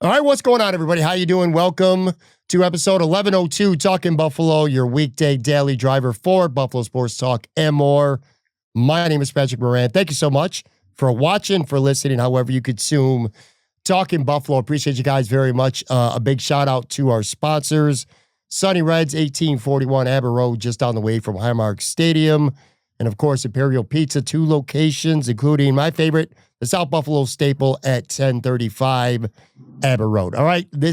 All right, what's going on, everybody? How you doing? Welcome to episode 1102, Talking Buffalo, your weekday daily driver for Buffalo Sports Talk and more. My name is Patrick Moran. Thank you so much for watching, for listening, however you consume Talking Buffalo. Appreciate you guys very much. A big shout out to our sponsors, Sunny Reds, 1841 Aber Road, just down the way from Highmark Stadium. And of course, Imperial Pizza, 2 locations, including my favorite, the South Buffalo staple at 1035 Aber Road. All right, the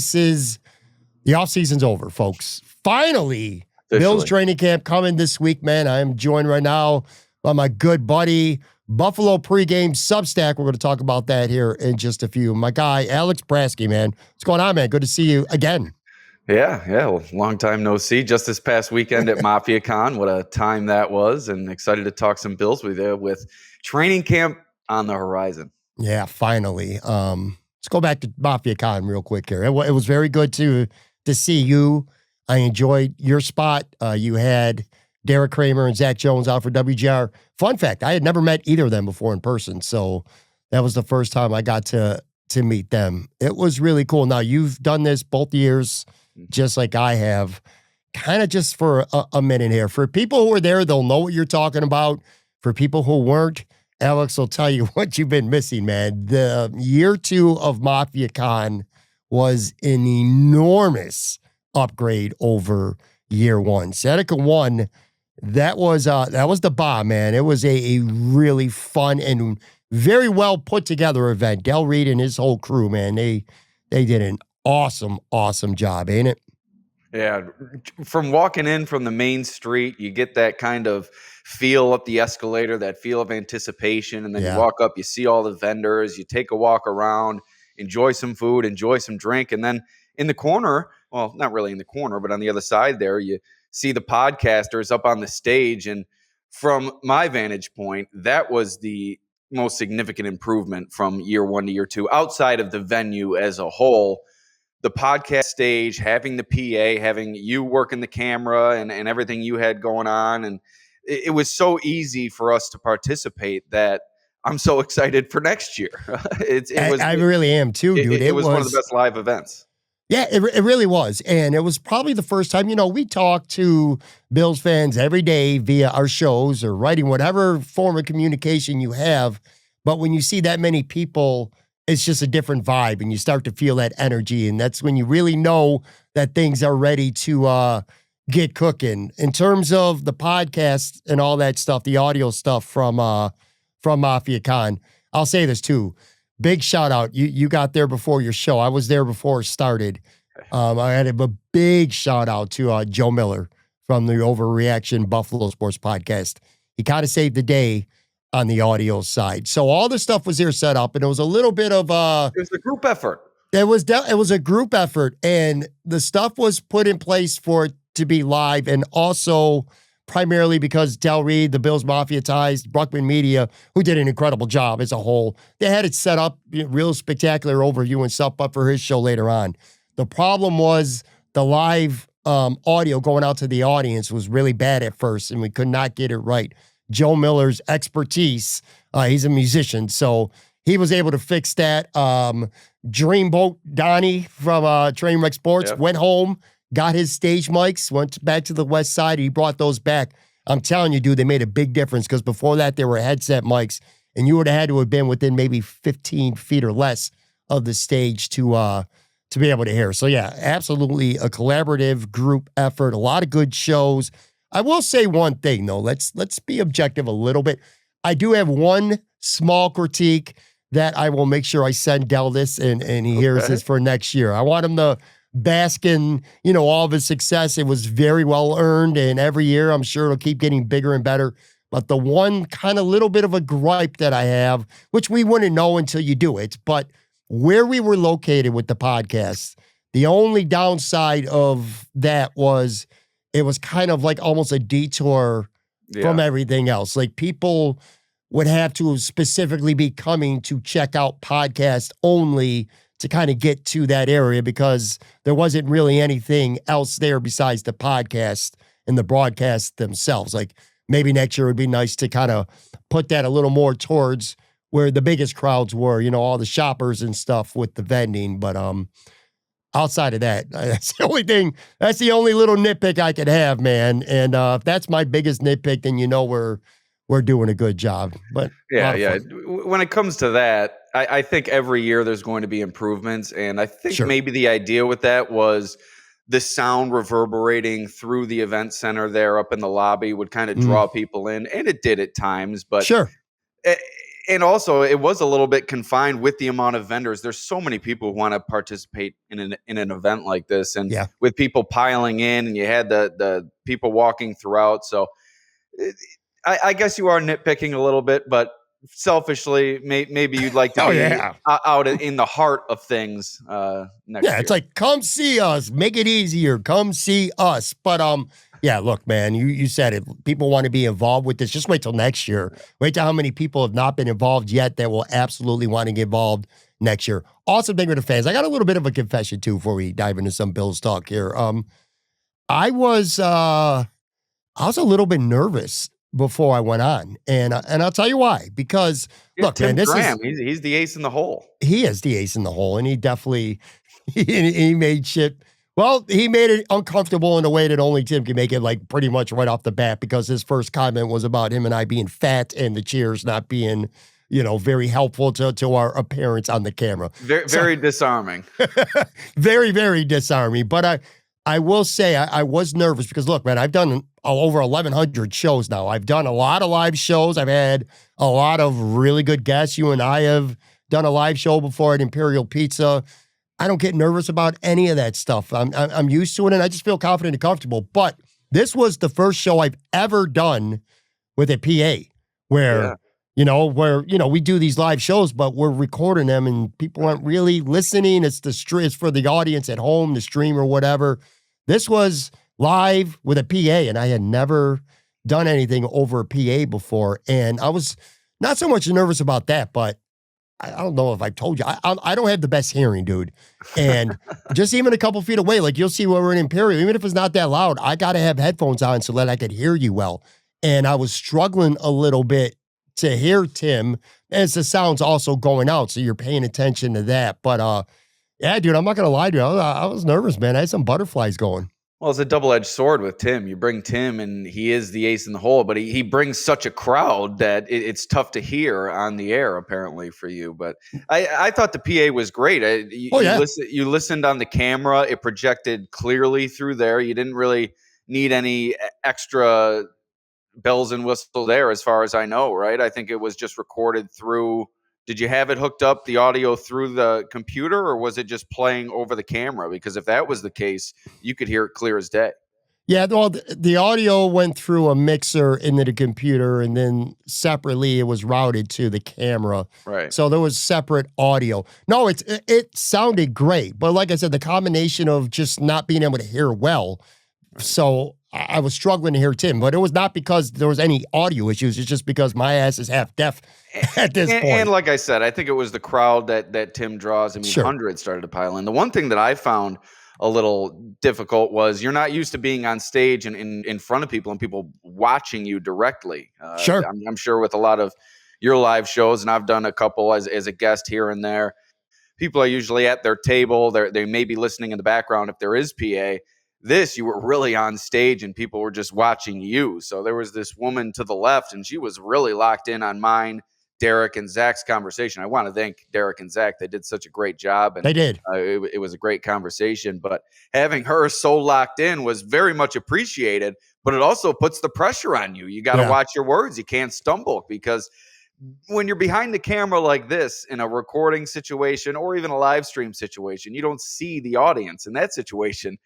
offseason's over, folks. Finally, Bills training camp coming this week, man. I am joined right now by my good buddy, Buffalo Pregame Substack. We're going to talk about that here in just a few. My guy, Alex Brasky, man. What's going on, man? Good to see you again. Yeah. Well, long time no see. Just this past weekend at Mafia Con. What a time that was, and excited to talk some Bills with you with training camp on the horizon. Yeah, finally. Let's go back to Mafia Con real quick here. It was very good to see you. I enjoyed your spot. You had Derek Kramer and Zach Jones out for WGR. Fun fact, I had never met either of them before in person, so that was the first time I got to meet them. It was really cool. Now, you've done this both years, just like I have, kind of just for a minute here. For people who are there, they'll know what you're talking about. For people who weren't, Alex will tell you what you've been missing, man. The year 2 of Mafia Con was an enormous upgrade over year 1. Seneca 1, that was the bomb, man. It was a really fun and very well put together event. Del Reed and his whole crew, man, they did an awesome job, ain't it? Yeah, from walking in from the main street, you get that kind of feel up the escalator, that feel of anticipation, and then you walk up, you see all the vendors, you take a walk around, enjoy some food, enjoy some drink, and then in the corner, well, not really in the corner, but on the other side there, you see the podcasters up on the stage, and from my vantage point, that was the most significant improvement from year 1 to year 2, outside of the venue as a whole. The podcast stage, having the PA, having you working the camera and everything you had going on. And it was so easy for us to participate that I'm so excited for next year. I really am too, dude. It was one of the best live events. Yeah, it really was. And it was probably the first time, we talk to Bills fans every day via our shows or writing, whatever form of communication you have. But when you see that many people, it's just a different vibe, and you start to feel that energy, and that's when you really know that things are ready to get cooking. In terms of the podcast and all that stuff, the audio stuff from Mafia Con, I'll say this too. Big shout out. You got there before your show. I was there before it started. I had a big shout out to Joe Miller from the Overreaction Buffalo Sports Podcast. He kind of saved the day on the audio side. So all the stuff was there set up, and it was a little bit of it was a group effort. It was a group effort, and the stuff was put in place for it to be live, and also primarily because Del Reed, the Bills Mafia ties, Bruckman Media, who did an incredible job as a whole. They had it set up, real spectacular overview and stuff, but for his show later on. The problem was the live audio going out to the audience was really bad at first, and we could not get it right. Joe Miller's expertise, he's a musician, so he was able to fix that. Dreamboat Donnie from Trainwreck Sports went home, got his stage mics, went back to the west side, and he brought those back. I'm telling you, dude, they made a big difference, because before that, they were headset mics, and you would have had to have been within maybe 15 feet or less of the stage to be able to hear. So yeah, absolutely a collaborative group effort, a lot of good shows. I will say one thing, though. Let's be objective a little bit. I do have one small critique that I will make sure I send Del this, and he hears this for next year. I want him to bask in, all of his success. It was very well earned, and every year I'm sure it'll keep getting bigger and better. But the one kind of little bit of a gripe that I have, which we wouldn't know until you do it, but where we were located with the podcast, the only downside of that was it was kind of like almost a detour from everything else. Like, people would have to specifically be coming to check out podcast only to kind of get to that area, because there wasn't really anything else there besides the podcast and the broadcast themselves. Like, maybe next year would be nice to kind of put that a little more towards where the biggest crowds were, all the shoppers and stuff with the vending. But outside of that, that's the only thing. That's the only little nitpick I could have, man. And if that's my biggest nitpick, then we're doing a good job. But yeah. When it comes to that, I think every year there's going to be improvements, and I think maybe the idea with that was the sound reverberating through the event center there up in the lobby would kind of draw people in, and it did at times. But and also it was a little bit confined with the amount of vendors. There's so many people who want to participate in an event like this, and with people piling in, and you had the people walking throughout. So I guess you are nitpicking a little bit, but selfishly, maybe you'd like to be out in the heart of things next year. It's like, come see us, make it easier, come see us. But look, man, you said it. People want to be involved with this. Just wait till next year. Wait till how many people have not been involved yet that will absolutely want to get involved next year. Awesome thing with the fans. I got a little bit of a confession too before we dive into some Bills talk here. I was a little bit nervous before I went on, and I'll tell you why. Because look, Tim man, Graham, he's the ace in the hole. He is the ace in the hole, and he definitely he made shit. Well, he made it uncomfortable in a way that only Tim can make it, like pretty much right off the bat, because his first comment was about him and I being fat and the cheers not being, very helpful to our appearance on the camera. Very disarming. Very, very disarming. But I will say I was nervous because, look, man, I've done over 1,100 shows now. I've done a lot of live shows. I've had a lot of really good guests. You and I have done a live show before at Imperial Pizza. I don't get nervous about any of that stuff. I'm used to it, and I just feel confident and comfortable. But this was the first show I've ever done with a PA where, we do these live shows, but we're recording them, and people aren't really listening. It's for the audience at home, the stream or whatever. This was live with a PA, and I had never done anything over a PA before, and I was not so much nervous about that, but I don't know if I told you. I don't have the best hearing, dude. And just even a couple feet away, like you'll see when we're in Imperial, even if it's not that loud, I got to have headphones on so that I could hear you well. And I was struggling a little bit to hear Tim as the sound's also going out. So you're paying attention to that. But dude, I'm not going to lie to you. I was nervous, man. I had some butterflies going. Well, it's a double-edged sword with Tim. You bring Tim, and he is the ace in the hole, but he brings such a crowd that it's tough to hear on the air, apparently, for you. But I thought the PA was great. You listened on the camera. It projected clearly through there. You didn't really need any extra bells and whistles there, as far as I know, right? I think it was just recorded through. Did you have it hooked up, the audio through the computer, or was it just playing over the camera? Because if that was the case, you could hear it clear as day. Yeah, well, the audio went through a mixer into the computer, and then separately it was routed to the camera. Right. So there was separate audio. No, it sounded great, but like I said, the combination of just not being able to hear well, so I was struggling to hear Tim, but it was not because there was any audio issues. It's just because my ass is half deaf at this point. And like I said, I think it was the crowd that Tim draws. I mean, hundreds started to pile in. The one thing that I found a little difficult was you're not used to being on stage and in front of people and people watching you directly. I'm sure with a lot of your live shows, and I've done a couple as a guest here and there, people are usually at their table. They may be listening in the background if there is PA. This, you were really on stage and people were just watching you. So there was this woman to the left, and she was really locked in on mine, Derek, and Zach's conversation. I want to thank Derek and Zach. They did such a great job. And they did. It was a great conversation. But having her so locked in was very much appreciated. But it also puts the pressure on you. You got to watch your words. You can't stumble, because when you're behind the camera like this in a recording situation or even a live stream situation, you don't see the audience. In that situation,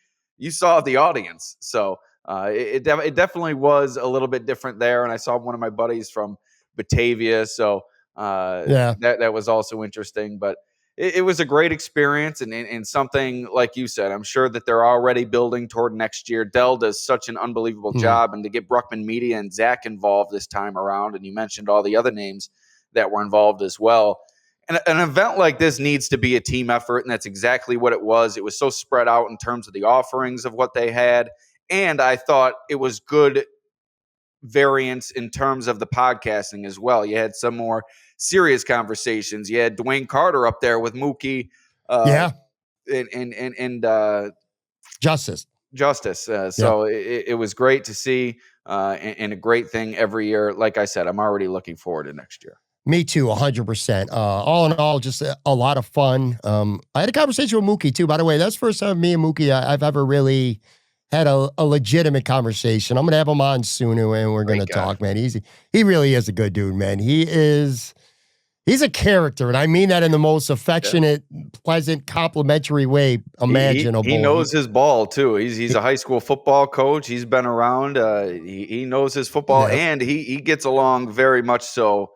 you saw the audience. So it definitely was a little bit different there. And I saw one of my buddies from Batavia. So that was also interesting. But it was a great experience and something, like you said, I'm sure that they're already building toward next year. Dell does such an unbelievable job. And to get Bruckman Media and Zach involved this time around, and you mentioned all the other names that were involved as well. And an event like this needs to be a team effort, and that's exactly what it was. It was so spread out in terms of the offerings of what they had, and I thought it was good variance in terms of the podcasting as well. You had some more serious conversations. You had Dwayne Carter up there with Mookie, Yeah. and Justice. So it was great to see, and a great thing every year. Like I said, I'm already looking forward to next year. Me too, 100%. All in all, just a lot of fun. I had a conversation with Mookie too, by the way. That's the first time me and Mookie I've ever really had a legitimate conversation. I'm going to have him on soon, and we're going to talk, man. He really is a good dude, man. He's a character, and I mean that in the most affectionate, pleasant, complimentary way imaginable. He knows his ball too. He's a high school football coach. He's been around. He knows his football, and he gets along very much so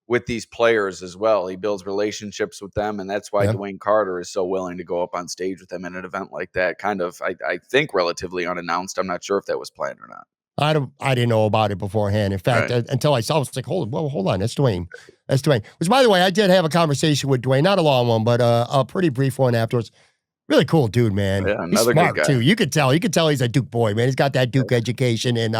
with these players as well. He builds relationships with them, and that's why Dwayne Carter is so willing to go up on stage with them in an event like that. Kind of, I think, relatively unannounced. I'm not sure if that was planned or not. I didn't know about it beforehand. In fact, until I saw it, I was like, hold on, that's Dwayne. That's Dwayne. Which, by the way, I did have a conversation with Dwayne, not a long one, but a pretty brief one afterwards. Really cool dude, man. Yeah, he's smart too. You could tell he's a Duke boy, man. He's got that Duke education, and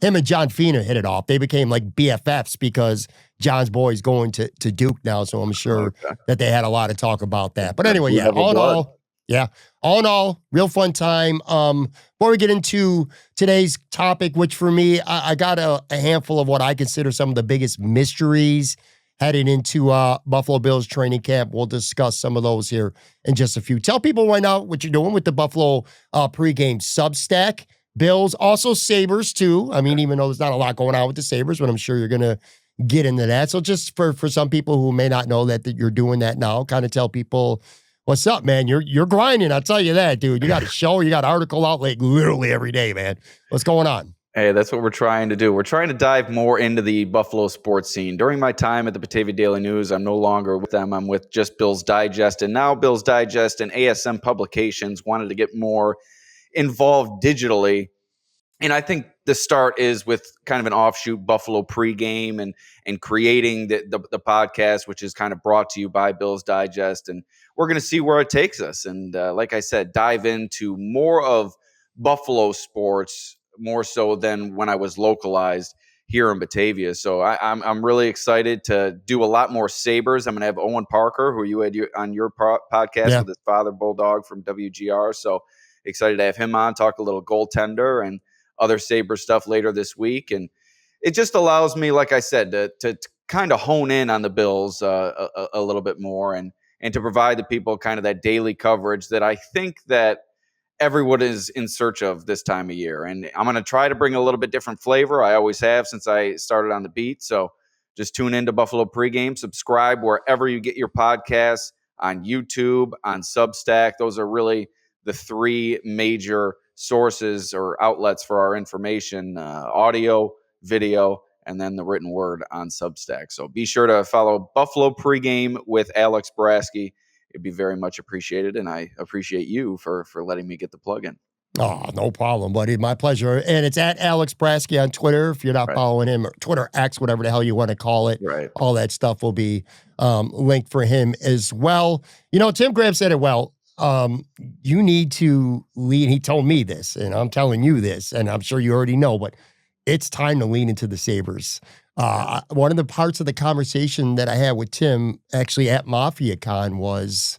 him and John Fina hit it off. They became like BFFs because John's boy's going to Duke now, so I'm sure that they had a lot of talk about that. But anyway, all in all, real fun time. Before we get into today's topic, which for me, I got a handful of what I consider some of the biggest mysteries heading into Buffalo Bills training camp. We'll discuss some of those here in just a few. Tell people right now what you're doing with the Buffalo Pregame Substack. Bills, also Sabres too. I mean, even though there's not a lot going on with the Sabres, but I'm sure you're going to get into that. So just for some people who may not know that you're doing that now, kind of tell people, what's up, man? You're grinding. I'll tell you that, dude. You got a show, you got an article out like literally every day, man. What's going on? Hey, that's what we're trying to do. We're trying to dive more into the Buffalo sports scene. During my time at the Batavia Daily News, I'm no longer with them. I'm with just Bills Digest. And now Bills Digest and ASM Publications wanted to get more involved digitally. And I think the start is with kind of an offshoot Buffalo Pregame and creating the podcast, which is kind of brought to you by Bills Digest. And we're going to see where it takes us. And like I said, dive into more of Buffalo sports, more so than when I was localized here in Batavia. So I'm really excited to do a lot more Sabres. I'm going to have Owen Parker, who you had on your podcast with his father, Bulldog from WGR. So excited to have him on, talk a little goaltender and other Sabres stuff later this week. And it just allows me, like I said, to kind of hone in on the Bills a little bit more and to provide the people kind of that daily coverage that I think that everyone is in search of this time of year. And I'm going to try to bring a little bit different flavor. I always have since I started on the beat. So just tune into Buffalo Pregame, subscribe wherever you get your podcasts, on YouTube, on Substack. Those are really the three major sources or outlets for our information, audio, video, and then the written word on Substack. So be sure to follow Buffalo Pregame with Alex Brasky. It'd be very much appreciated, and I appreciate you for letting me get the plug in. Oh, no problem, buddy. My pleasure. And it's at Alex Brasky on Twitter. If you're not following him, or Twitter X, whatever the hell you want to call it. Right. All that stuff will be linked for him as well. You know, Tim Graham said it well. You need to lean. He told me this, and I'm telling you this, and I'm sure you already know, but it's time to lean into the Sabres. One of the parts of the conversation that I had with Tim actually at Mafia Con was,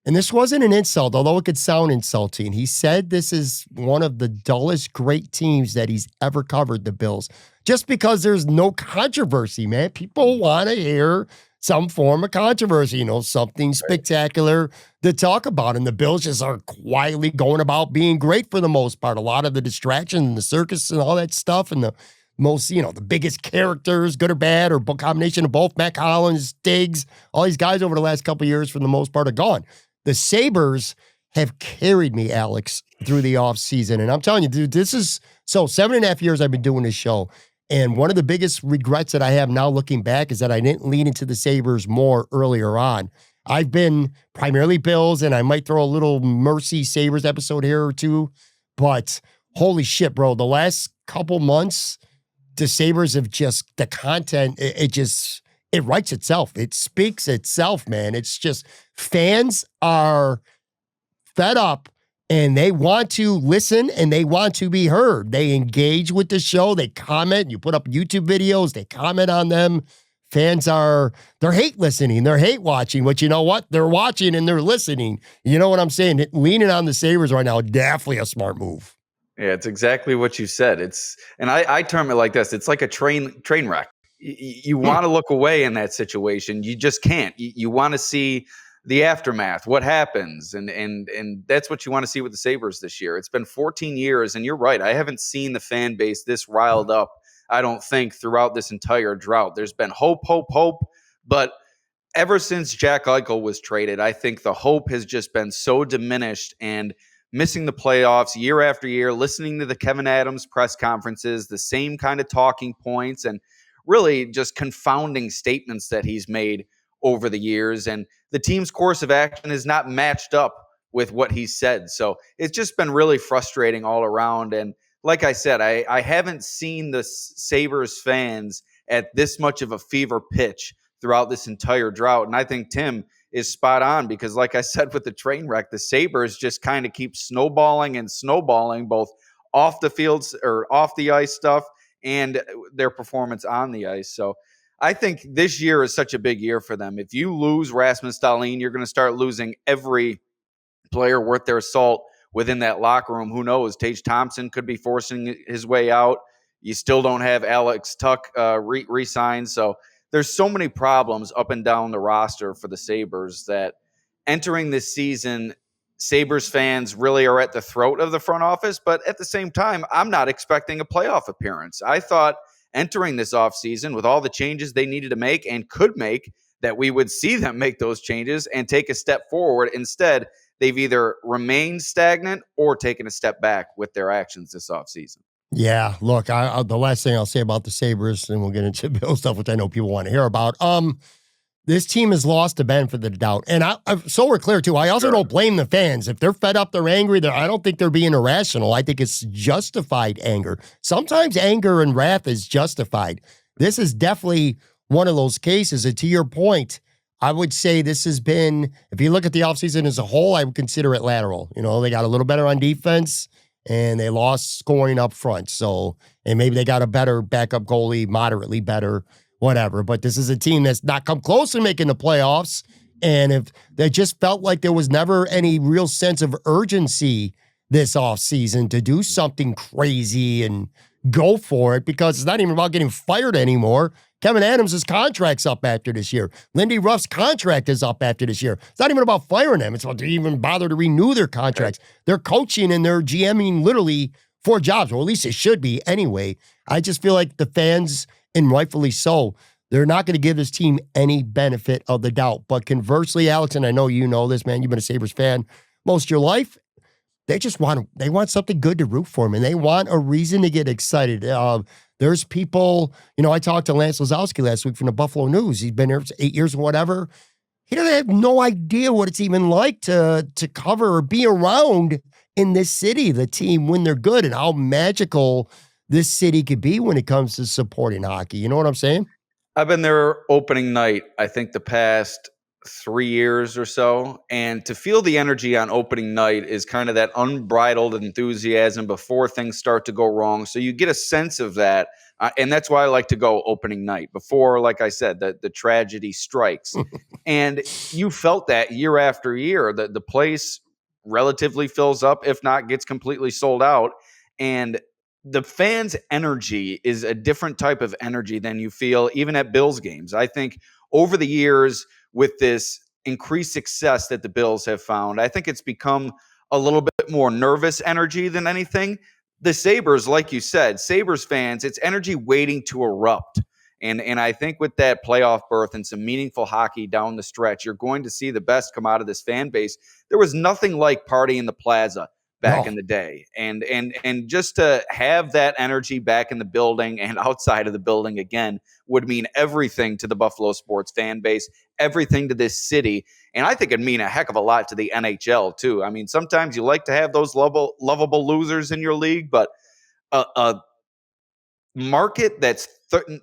and this wasn't an insult, although it could sound insulting. He said this is one of the dullest great teams that he's ever covered, the Bills, just because there's no controversy, man. People want to hear some form of controversy, something spectacular to talk about. And the Bills just are quietly going about being great for the most part. A lot of the distraction and the circus and all that stuff and the most, the biggest characters, good or bad, or combination of both, Matt Collins, Diggs, all these guys over the last couple of years for the most part are gone. The Sabres have carried me, Alex, through the offseason. And I'm telling you, dude, this is, 7.5 years I've been doing this show. And one of the biggest regrets that I have now looking back is that I didn't lean into the Sabres more earlier on. I've been primarily Bills, and I might throw a little Mercy Sabres episode here or two. But holy shit, bro, the last couple months, the Sabres have just, the content, it writes itself. It speaks itself, man. It's just, fans are fed up and they want to listen and they want to be heard. They engage with the show. They comment. You put up YouTube videos. They comment on them. Fans they're hate listening. They're hate watching. But you know what? They're watching and they're listening. You know what I'm saying? Leaning on the Sabres right now, definitely a smart move. Yeah, it's exactly what you said. And I term it like this. It's like a train wreck. You want to look away in that situation. You just can't. You want to see the aftermath, what happens. And that's what you want to see with the Sabres this year. It's been 14 years, and you're right. I haven't seen the fan base this riled up, I don't think, throughout this entire drought. There's been hope, but ever since Jack Eichel was traded, I think the hope has just been so diminished, and missing the playoffs year after year, listening to the Kevyn Adams press conferences, the same kind of talking points, and really just confounding statements that he's made over the years. And the team's course of action is not matched up with what he said. So it's just been really frustrating all around. And like I said, I haven't seen the Sabres fans at this much of a fever pitch throughout this entire drought. And I think Tim is spot on, because like I said with the train wreck, the Sabres just kind of keep snowballing, both off the fields or off the ice stuff and their performance on the ice. So I think this year is such a big year for them. If you lose Rasmus Dahlin, you're going to start losing every player worth their salt within that locker room. Who knows? Tage Thompson could be forcing his way out. You still don't have Alex Tuck re-signed. So there's so many problems up and down the roster for the Sabres that entering this season, Sabres fans really are at the throat of the front office. But at the same time, I'm not expecting a playoff appearance. I thought entering this offseason with all the changes they needed to make and could make, that we would see them make those changes and take a step forward. Instead, they've either remained stagnant or taken a step back with their actions this offseason. Yeah, look, the last thing I'll say about the Sabres, and we'll get into Bill stuff, which I know people want to hear about. This team has lost the benefit of the doubt. And so we're clear, too. I also don't blame the fans. If they're fed up, they're angry, I don't think they're being irrational. I think it's justified anger. Sometimes anger and wrath is justified. This is definitely one of those cases. And to your point, I would say this has been, if you look at the offseason as a whole, I would consider it lateral. You know, they got a little better on defense, and they lost scoring up front. So, and maybe they got a better backup goalie, moderately better, whatever. But this is a team that's not come close to making the playoffs. And if they just felt like there was never any real sense of urgency this offseason to do something crazy and go for it, because it's not even about getting fired anymore. Kevyn Adams' contract's up after this year. Lindy Ruff's contract is up after this year. It's not even about firing them. It's about to even bother to renew their contracts. They're coaching and they're GMing literally for jobs, or at least it should be anyway. I just feel like the fans, and rightfully so, they're not going to give this team any benefit of the doubt. But conversely, Alex, and I know you know this, man, you've been a Sabres fan most of your life, they want something good to root for them, and they want a reason to get excited. There's people, you know, I talked to Lance Lazowski last week from the Buffalo News. He's been here for 8 years or whatever. He doesn't have no idea what it's even like to cover or be around in this city, the team, when they're good, and how magical this city could be when it comes to supporting hockey. You know what I'm saying? I've been there opening night, I think, the past 3 years or so. And to feel the energy on opening night is kind of that unbridled enthusiasm before things start to go wrong. So you get a sense of that. And that's why I like to go opening night before, like I said, the tragedy strikes. And you felt that year after year, that the place relatively fills up, if not gets completely sold out. And the fans' energy is a different type of energy than you feel even at Bills games. I think over the years, with this increased success that the Bills have found, I think it's become a little bit more nervous energy than anything. The Sabres, like you said, Sabres fans, it's energy waiting to erupt. And I think with that playoff berth and some meaningful hockey down the stretch, you're going to see the best come out of this fan base. There was nothing like Party in the Plaza back in the day. And just to have that energy back in the building and outside of the building again would mean everything to the Buffalo sports fan base, everything to this city. And I think it'd mean a heck of a lot to the NHL too. I mean, sometimes you like to have those lovable losers in your league, but a market that's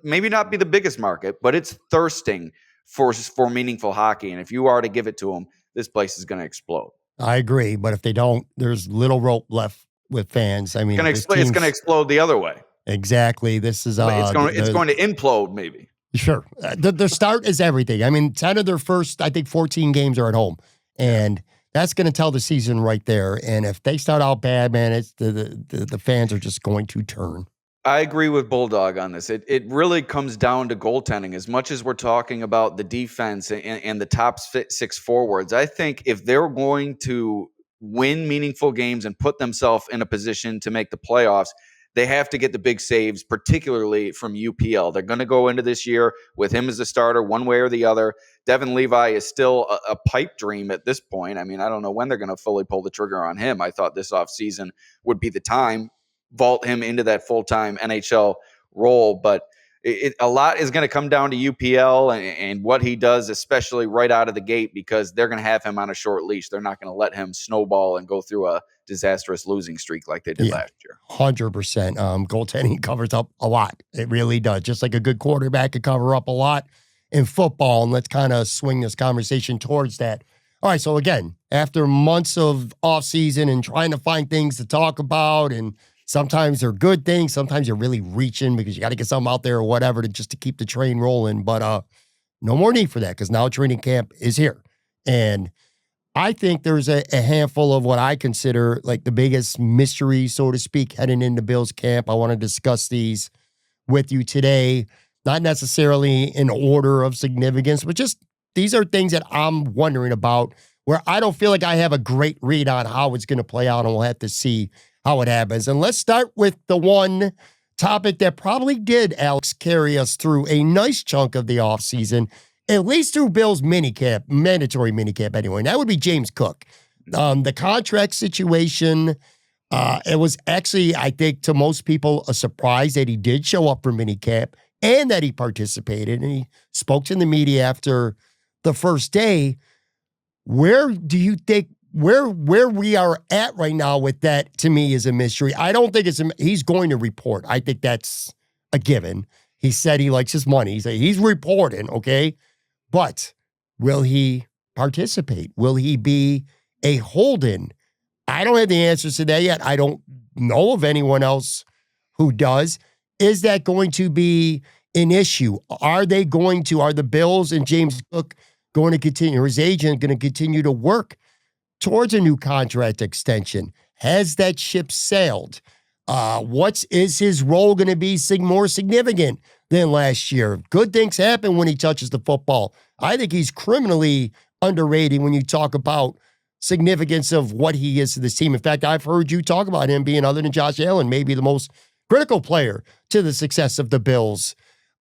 maybe not be the biggest market, but it's thirsting for meaningful hockey. And if you are to give it to them, this place is going to explode. I agree, but if they don't, there's little rope left with fans. I mean, this It's team's going to explode the other way. exactly. This is It's going to implode, maybe. sure. The start is everything. I mean, 10 of their first, I think, 14 games are at home, and that's going to tell the season right there. And if they start out bad, man, it's the fans are just going to turn. I agree with Bulldog on this. It really comes down to goaltending. As much as we're talking about the defense and the top six forwards, I think if they're going to win meaningful games and put themselves in a position to make the playoffs, they have to get the big saves, particularly from UPL. They're going to go into this year with him as a starter one way or the other. Devin Levi is still a pipe dream at this point. I mean, I don't know when they're going to fully pull the trigger on him. I thought this offseason would be the time, vault him into that full-time NHL role. But a lot is going to come down to UPL and what he does, especially right out of the gate, because they're going to have him on a short leash. They're not going to let him snowball and go through a disastrous losing streak like they did last year. 100%. Goaltending covers up a lot. It really does. Just like a good quarterback could cover up a lot in football. And let's kind of swing this conversation towards that. All right, so again, after months of offseason and trying to find things to talk about, and sometimes they're good things, sometimes you're really reaching because you got to get something out there or whatever to keep the train rolling. But no more need for that because now training camp is here. And I think there's a handful of what I consider like the biggest mystery, so to speak, heading into Bills camp. I want to discuss these with you today, not necessarily in order of significance, but just these are things that I'm wondering about where I don't feel like I have a great read on how it's going to play out, and we'll have to see how it happens. And let's start with the one topic that probably did, Alex, carry us through a nice chunk of the offseason, at least through Bill's minicamp, mandatory minicamp anyway, and that would be James Cook. The contract situation, it was actually, I think, to most people, a surprise that he did show up for minicamp and that he participated, and he spoke to the media after the first day. Where do you think, where we are at right now with that, to me, is a mystery. I don't think he's going to report. I think that's a given. He said he likes his money. He's reporting, okay? But will he participate? Will he be a hold-in? I don't have the answers to that yet. I don't know of anyone else who does. Is that going to be an issue? Are the Bills and James Cook going to continue, or his agent going to continue to work towards a new contract extension? Has that ship sailed? Is his role going to be more significant than last year? Good things happen when he touches the football. I think he's criminally underrated when you talk about significance of what he is to this team. In fact, I've heard you talk about him being, other than Josh Allen, maybe the most critical player to the success of the Bills.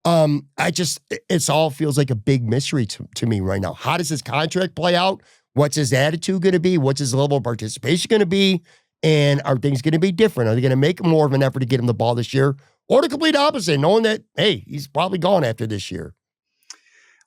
It all feels like a big mystery to me right now. How does his contract play out? What's his attitude going to be? What's his level of participation going to be? And are things going to be different? Are they going to make more of an effort to get him the ball this year? Or the complete opposite, knowing that, hey, he's probably gone after this year?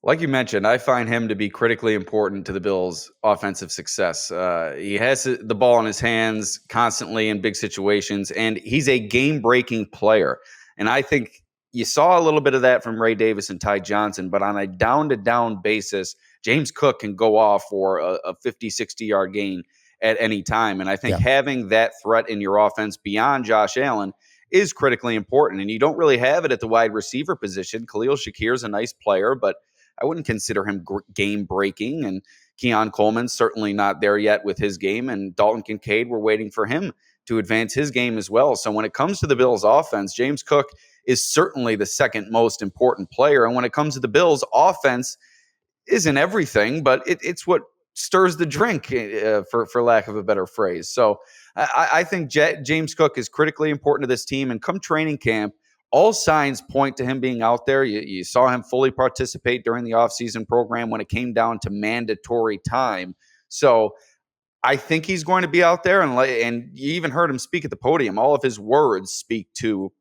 Like you mentioned, I find him to be critically important to the Bills' offensive success. He has the ball in his hands constantly in big situations, and he's a game-breaking player. And I think you saw a little bit of that from Ray Davis and Ty Johnson, but on a down-to-down basis, James Cook can go off for a 50, 60-yard gain at any time. And I think having that threat in your offense beyond Josh Allen is critically important. And you don't really have it at the wide receiver position. Khalil Shakir's a nice player, but I wouldn't consider him game-breaking. And Keon Coleman's certainly not there yet with his game. And Dalton Kincaid, we're waiting for him to advance his game as well. So when it comes to the Bills' offense, James Cook is certainly the second most important player. And when it comes to the Bills' offense, isn't everything, but it's what stirs the drink, for lack of a better phrase. So I think James Cook is critically important to this team. And come training camp, all signs point to him being out there. You saw him fully participate during the offseason program when it came down to mandatory time. So I think he's going to be out there. And you even heard him speak at the podium. All of his words speak to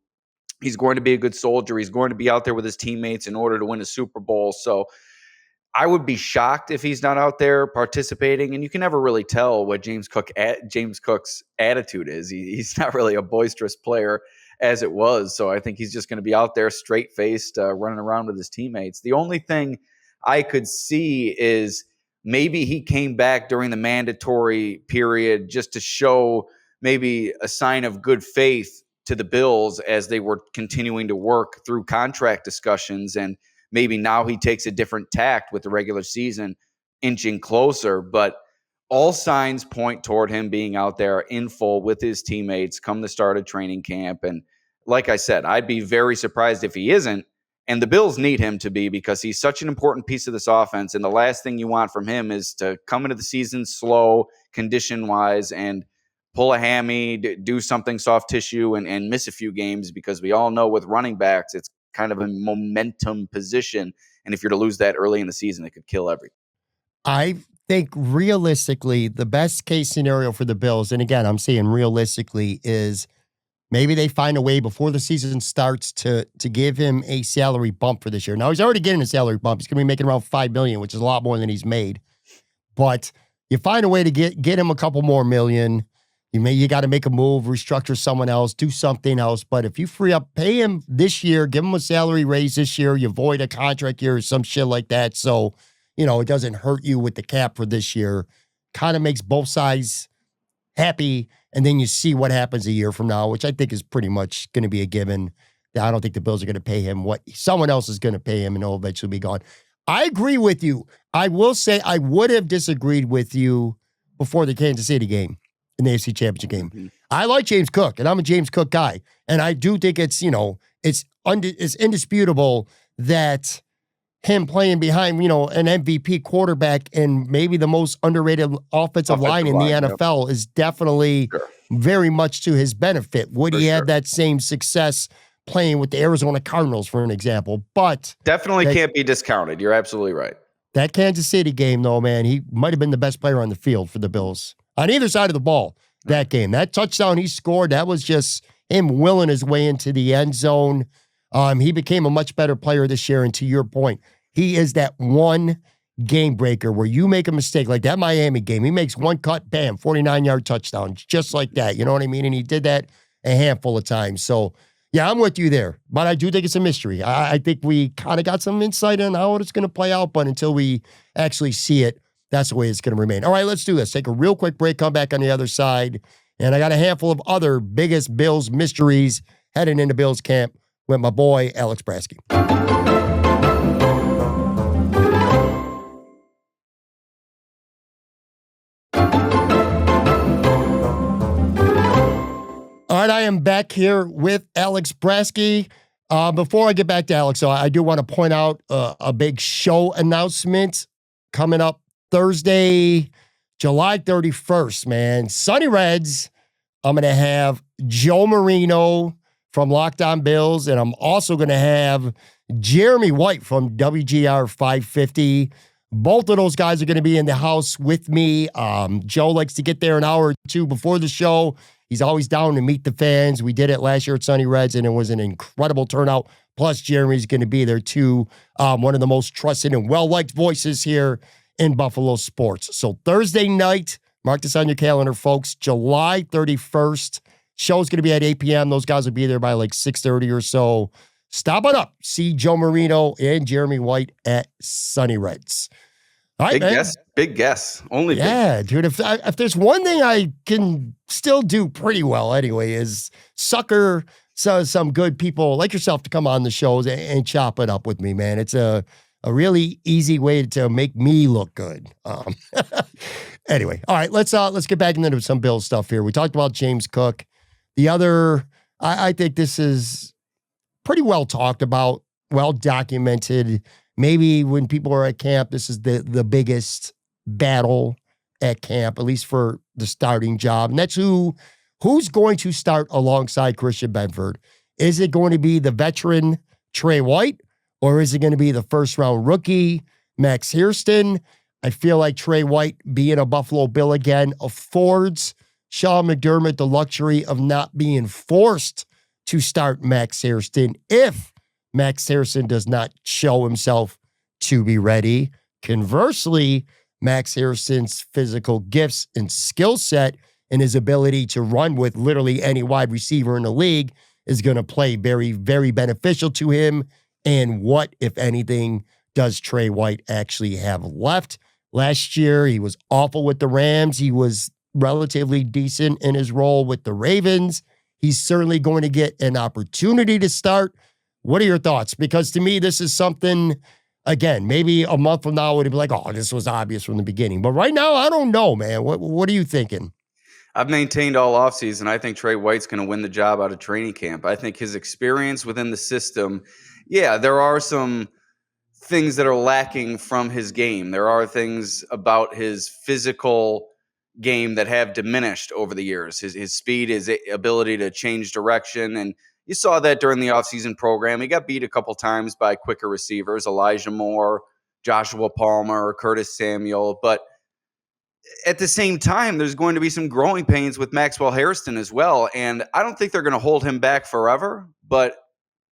he's going to be a good soldier. He's going to be out there with his teammates in order to win a Super Bowl. So I would be shocked if he's not out there participating, and you can never really tell what James Cook's attitude is. He's not really a boisterous player as it was, so I think he's just going to be out there straight-faced, running around with his teammates. The only thing I could see is maybe he came back during the mandatory period just to show maybe a sign of good faith to the Bills as they were continuing to work through contract discussions. And maybe now he takes a different tact with the regular season inching closer. But all signs point toward him being out there in full with his teammates come the start of training camp. And like I said, I'd be very surprised if he isn't. And the Bills need him to be, because he's such an important piece of this offense. And the last thing you want from him is to come into the season slow, condition-wise, and pull a hammy, do something soft tissue, and miss a few games, because we all know with running backs, it's kind of a momentum position. And if you're to lose that early in the season, it could kill everything. I think realistically, the best case scenario for the Bills, and again, I'm saying realistically, is maybe they find a way before the season starts to give him a salary bump for this year. Now, he's already getting a salary bump. He's going to be making around $5 million, which is a lot more than he's made. But you find a way to get him a couple more million. You got to make a move, restructure someone else, do something else. But if you free up, pay him this year, give him a salary raise this year, you void a contract year or some shit like that. So, it doesn't hurt you with the cap for this year. Kind of makes both sides happy. And then you see what happens a year from now, which I think is pretty much going to be a given. I don't think the Bills are going to pay him what someone else is going to pay him, and he'll eventually be gone. I agree with you. I will say I would have disagreed with you before the Kansas City game, in the AFC Championship game. Mm-hmm. I like James Cook, and I'm a James Cook guy. And I do think it's indisputable that him playing behind, an MVP quarterback and maybe the most underrated offensive line in the NFL is definitely very much to his benefit. Would he have that same success playing with the Arizona Cardinals, for an example? But definitely can't be discounted. You're absolutely right. That Kansas City game, though, man, he might have been the best player on the field for the Bills on either side of the ball that game. That touchdown he scored, that was just him willing his way into the end zone. He became a much better player this year, and to your point, he is that one game breaker where you make a mistake, like that Miami game. He makes one cut, bam, 49-yard touchdown, just like that. You know what I mean? And he did that a handful of times. So, yeah, I'm with you there. But I do think it's a mystery. I think we kind of got some insight on how it's going to play out, but until we actually see it, that's the way it's going to remain. All right, let's do this. Take a real quick break, come back on the other side. And I got a handful of other biggest Bills mysteries heading into Bills camp with my boy, Alex Brasky. All right, I am back here with Alex Brasky. Before I get back to Alex, so I do want to point out a big show announcement coming up Thursday, July 31st, man. Sunny Reds, I'm going to have Joe Marino from Locked On Bills, and I'm also going to have Jeremy White from WGR 550. Both of those guys are going to be in the house with me. Joe likes to get there an hour or two before the show. He's always down to meet the fans. We did it last year at Sunny Reds, and it was an incredible turnout. Plus, Jeremy's going to be there, too. One of the most trusted and well-liked voices here in Buffalo sports. So Thursday night, mark this on your calendar, folks, July 31st. Show's going to be at 8 p.m. Those guys will be there by like 6:30 or so. Stop it up. See Joe Marino and Jeremy White at Sunny Reds. All right, big guess. Only yeah, dude. If there's one thing I can still do pretty well anyway is sucker some good people like yourself to come on the shows and chop it up with me, man. It's a really easy way to make me look good. Anyway, all right, let's get back into some Bills stuff here. We talked about James Cook. The other, I think this is pretty well talked about, well documented. Maybe when people are at camp, this is the biggest battle at camp, at least for the starting job. And that's who's going to start alongside Christian Benford. Is it going to be the veteran Trey White, or is it going to be the first-round rookie Max Hairston? I feel like Trey White, being a Buffalo Bill again, affords Sean McDermott the luxury of not being forced to start Max Hairston if Max Hairston does not show himself to be ready. Conversely, Max Hairston's physical gifts and skill set and his ability to run with literally any wide receiver in the league is going to play very, very beneficial to him. And what, if anything, does Trey White actually have left? Last year, he was awful with the Rams. He was relatively decent in his role with the Ravens. He's certainly going to get an opportunity to start. What are your thoughts? Because to me, this is something, again, maybe a month from now, would be like, oh, this was obvious from the beginning. But right now, I don't know, man. What are you thinking? I've maintained all offseason. I think Trey White's going to win the job out of training camp. I think his experience within the system, yeah, there are some things that are lacking from his game. There are things about his physical game that have diminished over the years. His speed, his ability to change direction. And you saw that during the offseason program. He got beat a couple times by quicker receivers, Elijah Moore, Joshua Palmer, Curtis Samuel. But at the same time, there's going to be some growing pains with Maxwell Hairston as well. And I don't think they're going to hold him back forever, but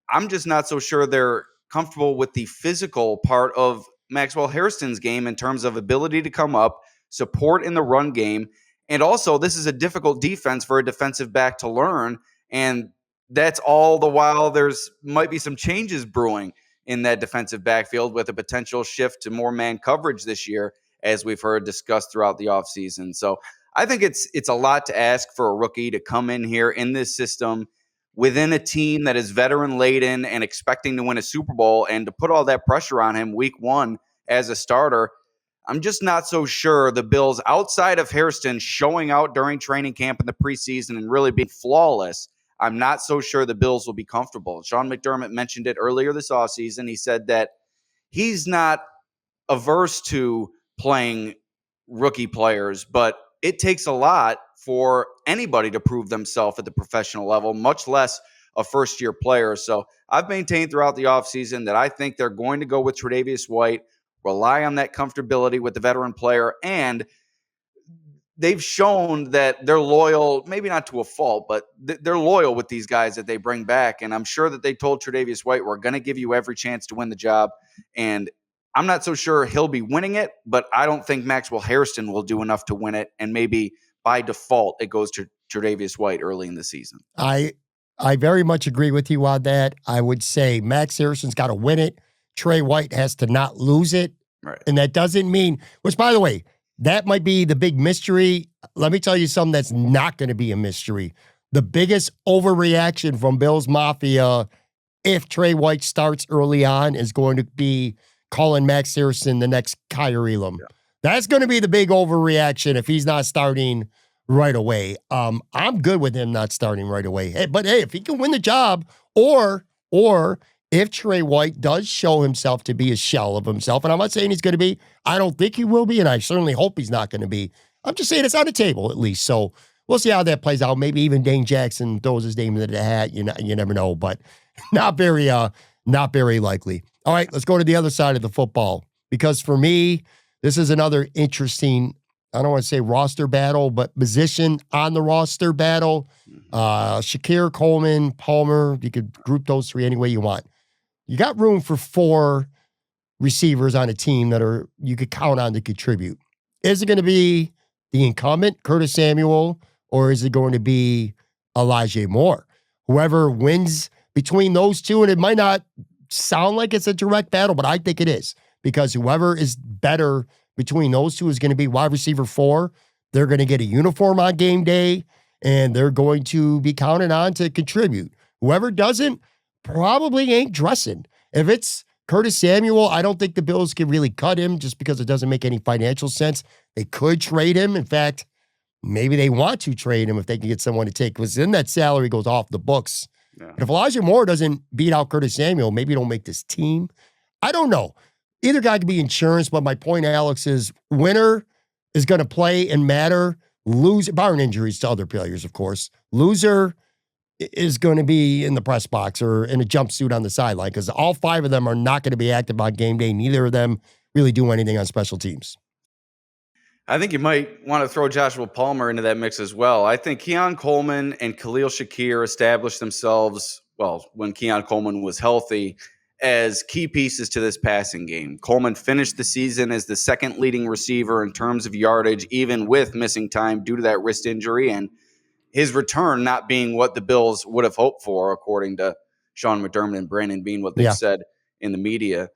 I'm just not so sure they're comfortable with the physical part of Maxwell Hairston's game in terms of ability to come up, support in the run game. And also, this is a difficult defense for a defensive back to learn. And that's all the while there's might be some changes brewing in that defensive backfield with a potential shift to more man coverage this year, as we've heard discussed throughout the offseason. So I think it's a lot to ask for a rookie to come in here in this system within a team that is veteran laden and expecting to win a Super Bowl, and to put all that pressure on him week one as a starter. I'm just not so sure the Bills, outside of Hairston showing out during training camp in the preseason and really being flawless, I'm not so sure the Bills will be comfortable. Sean McDermott mentioned it earlier this offseason. He said that he's not averse to playing rookie players, but it takes a lot for anybody to prove themselves at the professional level, much less a first-year player. So I've maintained throughout the offseason that I think they're going to go with Tre'Davious White, rely on that comfortability with the veteran player, and they've shown that they're loyal, maybe not to a fault, but they're loyal with these guys that they bring back. And I'm sure that they told Tre'Davious White, we're going to give you every chance to win the job. And I'm not so sure he'll be winning it, but I don't think Maxwell Hairston will do enough to win it. And maybe by default, it goes to Tre'Davious White early in the season. I very much agree with you on that. I would say Max Harrison's got to win it. Trey White has to not lose it. Right. And that doesn't mean, which by the way, that might be the big mystery. Let me tell you something that's not going to be a mystery. The biggest overreaction from Bills Mafia, if Trey White starts early on, is going to be calling Max Harrison the next Kyer Elam. Yeah. That's going to be the big overreaction if he's not starting right away. I'm good with him not starting right away. Hey, but hey, if he can win the job, or if Trey White does show himself to be a shell of himself, and I'm not saying he's going to be, I don't think he will be, and I certainly hope he's not going to be. I'm just saying it's on the table at least. So we'll see how that plays out. Maybe even Dane Jackson throws his name into the hat. You never know, but not very likely. All right, let's go to the other side of the football, because for me, this is another interesting, I don't want to say roster battle, but position on the roster battle. Shakir, Coleman, Palmer, you could group those three any way you want. You got room for 4 receivers on a team that you could count on to contribute. Is it going to be the incumbent, Curtis Samuel, or is it going to be Elijah Moore? Whoever wins between those two, and it might not sound like it's a direct battle, but I think it is, because whoever is better between those two is going to be wide receiver 4. They're going to get a uniform on game day, and they're going to be counted on to contribute. Whoever doesn't probably ain't dressing. If it's Curtis Samuel, I don't think the Bills can really cut him just because it doesn't make any financial sense. They could trade him. In fact, maybe they want to trade him if they can get someone to take, because then that salary goes off the books. Yeah. But if Elijah Moore doesn't beat out Curtis Samuel, maybe don't make this team. I don't know. Either guy could be insurance, but my point, Alex, is winner is going to play and matter. Loser, barring injuries to other players, of course. Loser is going to be in the press box or in a jumpsuit on the sideline, because all 5 of them are not going to be active on game day. Neither of them really do anything on special teams. I think you might want to throw Joshua Palmer into that mix as well. I think Keon Coleman and Khalil Shakir established themselves, well, when Keon Coleman was healthy, as key pieces to this passing game. Coleman finished the season as the second leading receiver in terms of yardage, even with missing time due to that wrist injury, and his return not being what the Bills would have hoped for, according to Sean McDermott and Brandon Beane, what they've said in the media.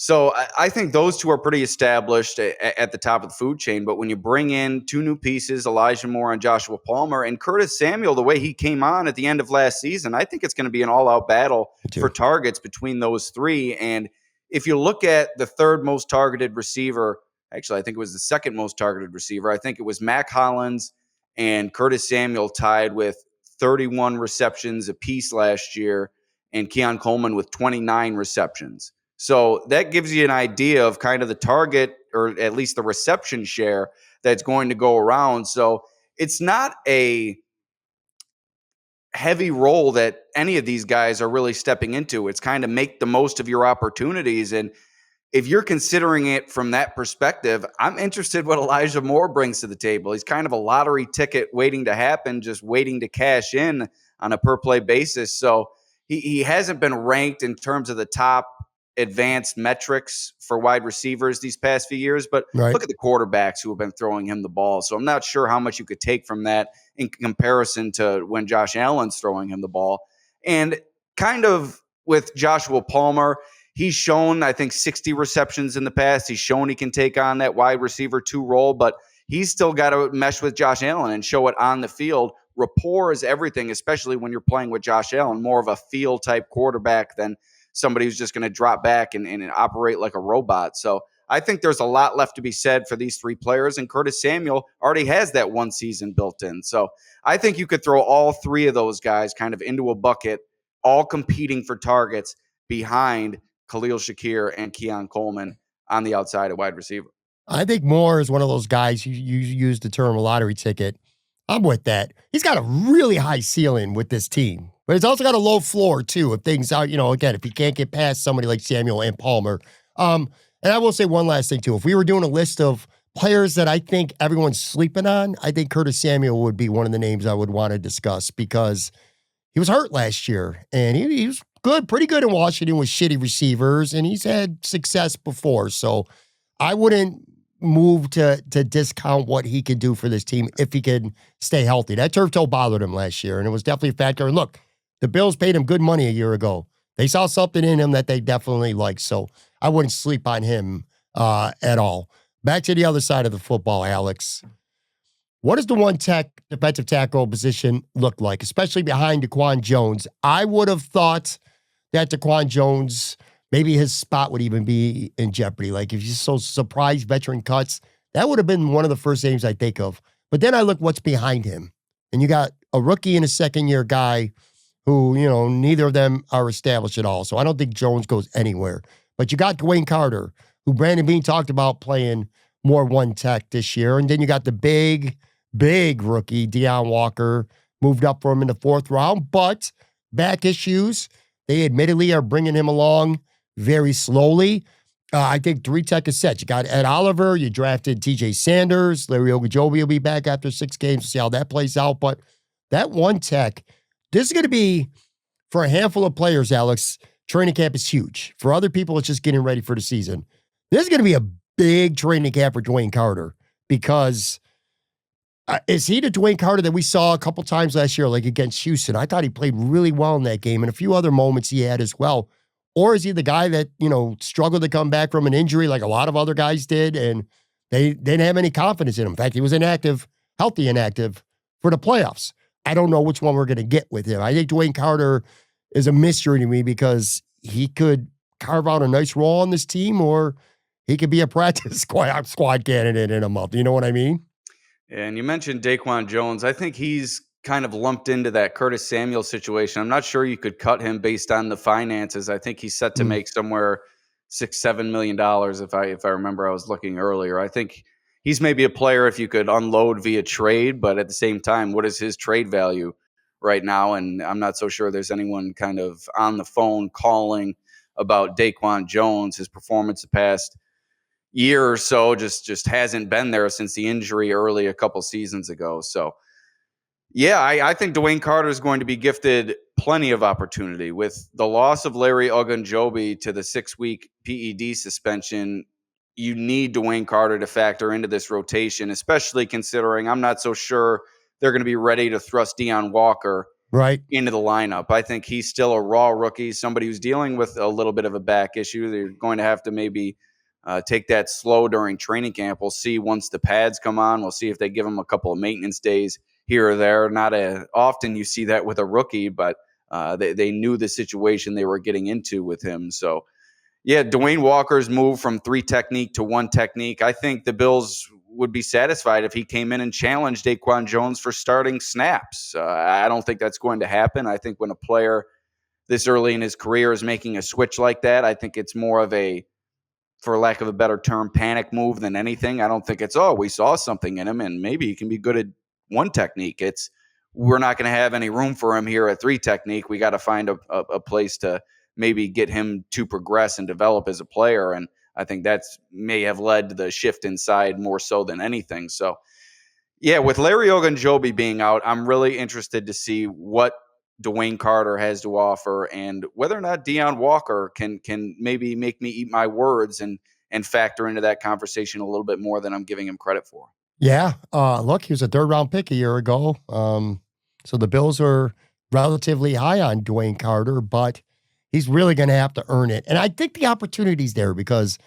So I think those two are pretty established at the top of the food chain. But when you bring in two new pieces, Elijah Moore and Joshua Palmer, and Curtis Samuel, the way he came on at the end of last season, I think it's going to be an all-out battle for targets between those three. And if you look at the third most targeted receiver, actually, I think it was the second most targeted receiver. I think it was Mac Hollins and Curtis Samuel tied with 31 receptions apiece last year, and Keon Coleman with 29 receptions. So that gives you an idea of kind of the target, or at least the reception share that's going to go around. So it's not a heavy role that any of these guys are really stepping into. It's kind of make the most of your opportunities. And if you're considering it from that perspective, I'm interested what Elijah Moore brings to the table. He's kind of a lottery ticket waiting to happen, just waiting to cash in on a per play basis. So he hasn't been ranked in terms of the top advanced metrics for wide receivers these past few years, but look at the quarterbacks who have been throwing him the ball. So I'm not sure how much you could take from that in comparison to when Josh Allen's throwing him the ball. And kind of with Joshua Palmer, he's shown, I think, 60 receptions in the past. He's shown he can take on that wide receiver 2 role, but he's still got to mesh with Josh Allen and show it on the field. Rapport is everything, especially when you're playing with Josh Allen, more of a field type quarterback than somebody who's just going to drop back and operate like a robot. So I think there's a lot left to be said for these three players, and Curtis Samuel already has that one season built in. So I think you could throw all three of those guys kind of into a bucket, all competing for targets behind Khalil Shakir and Keon Coleman on the outside of wide receiver. I think Moore is one of those guys, you used the term lottery ticket. I'm with that. He's got a really high ceiling with this team, but he's also got a low floor too. If things are, again, if he can't get past somebody like Samuel and Palmer. And I will say one last thing too. If we were doing a list of players that I think everyone's sleeping on, I think Curtis Samuel would be one of the names I would want to discuss because he was hurt last year and he was good, pretty good in Washington with shitty receivers, and he's had success before. So I wouldn't move to discount what he could do for this team if he could stay healthy. That turf toe bothered him last year, and it was definitely a factor. And look, the Bills paid him good money a year ago. They saw something in him that they definitely liked, so I wouldn't sleep on him at all. Back to the other side of the football, Alex. What does the one defensive tackle position look like, especially behind DaQuan Jones? I would have thought that DaQuan Jones, maybe his spot would even be in jeopardy. Like if he's so surprised veteran cuts, that would have been one of the first names I think of. But then I look what's behind him. And you got a rookie and a second-year guy who, neither of them are established at all. So I don't think Jones goes anywhere. But you got Dwayne Carter, who Brandon Beane talked about playing more one tech this year. And then you got the big rookie, Deion Walker, moved up for him in the 4th round. But back issues, they admittedly are bringing him along very slowly. I think 3 tech is set. You got Ed Oliver. You drafted TJ Sanders. Larry Ogunjobi will be back after 6 games. We'll see how that plays out. But that 1 tech, this is going to be, for a handful of players, Alex, training camp is huge. For other people, it's just getting ready for the season. This is going to be a big training camp for Dwayne Carter because is he the Dwayne Carter that we saw a couple times last year, like against Houston? I thought he played really well in that game and a few other moments he had as well. Or is he the guy that, struggled to come back from an injury like a lot of other guys did, and they didn't have any confidence in him? In fact, he was healthy inactive for the playoffs. I don't know which one we're going to get with him. I think Dwayne Carter is a mystery to me because he could carve out a nice role on this team, or he could be a practice squad candidate in a month. You know what I mean? And you mentioned Daquan Jones. I think he's kind of lumped into that Curtis Samuel situation. I'm not sure you could cut him based on the finances. I think he's set to make somewhere $6-7 million. If I remember, I was looking earlier. I think he's maybe a player if you could unload via trade, but at the same time, what is his trade value right now? And I'm not so sure there's anyone kind of on the phone calling about Daquan Jones. His performance the past year or so just hasn't been there since the injury early a couple seasons ago. So yeah, I think Dwayne Carter is going to be gifted plenty of opportunity. With the loss of Larry Ogunjobi to the 6-week PED suspension, you need Dwayne Carter to factor into this rotation, especially considering I'm not so sure they're going to be ready to thrust Deion Walker Right. into the lineup. I think he's still a raw rookie, somebody who's dealing with a little bit of a back issue. They're going to have to maybe take that slow during training camp. We'll see once the pads come on. We'll see if they give him a couple of maintenance days here or there. Not often you see that with a rookie, but they knew the situation they were getting into with him. So, yeah, Dwayne Walker's move from 3 technique to 1 technique. I think the Bills would be satisfied if he came in and challenged Daquan Jones for starting snaps. I don't think that's going to happen. I think when a player this early in his career is making a switch like that, I think it's more of a, for lack of a better term, panic move than anything. I don't think it's, we saw something in him and maybe he can be good at 1 technique. It's, we're not going to have any room for him here at 3 technique. We got to find a place to maybe get him to progress and develop as a player. And I think that's may have led to the shift inside more so than anything. So, yeah, with Larry Ogunjobi being out, I'm really interested to see what Dwayne Carter has to offer and whether or not Deion Walker can maybe make me eat my words and factor into that conversation a little bit more than I'm giving him credit for. Yeah. Look, he was a 3rd-round pick a year ago. So the Bills are relatively high on Dwayne Carter, but he's really going to have to earn it. And I think the opportunity's there because,